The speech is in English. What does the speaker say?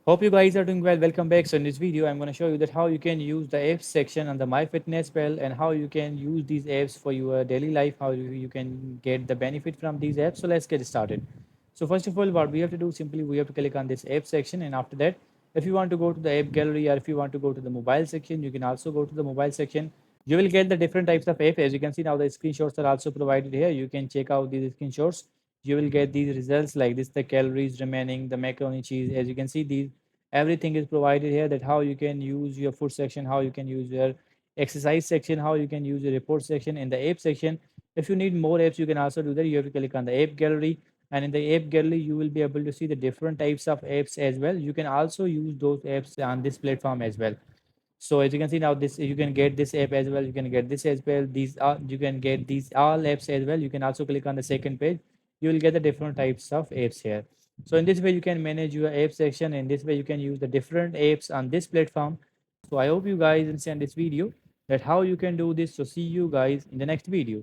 Hope you guys are doing well. Welcome back. So in this video, I'm going to show you that how you can use the apps section on the MyFitnessPal and how you can use these apps for your daily life, how you can get the benefit from these apps. So let's get started. So first of all, what we have to do simply we have to click on this app section, and after that, if you want to go to the app gallery or if you want to go to the mobile section, you can also go to the mobile section. You will get the different types of app. As you can see now, the screenshots are also provided here. You can check out these screenshots. You will get these results like this: the calories remaining, the macaroni cheese. As you can see, these everything is provided here, that how you can use your food section, how you can use your exercise section, how you can use your report section in the app section. If you need more apps, you can also do that. You have to click on the app gallery, and in the app gallery you will be able to see the different types of apps as well. You can also use those apps on this platform as well. So as you can see now, this you can get this app as well, you can get this as well, these are you can get these all apps as well. You can also click on the second page, you will get the different types of apps here. So in this way you can manage your app section. In this way you can use the different apps on this platform. So I hope you guys understand this video, that how you can do this. So see you guys in the next video.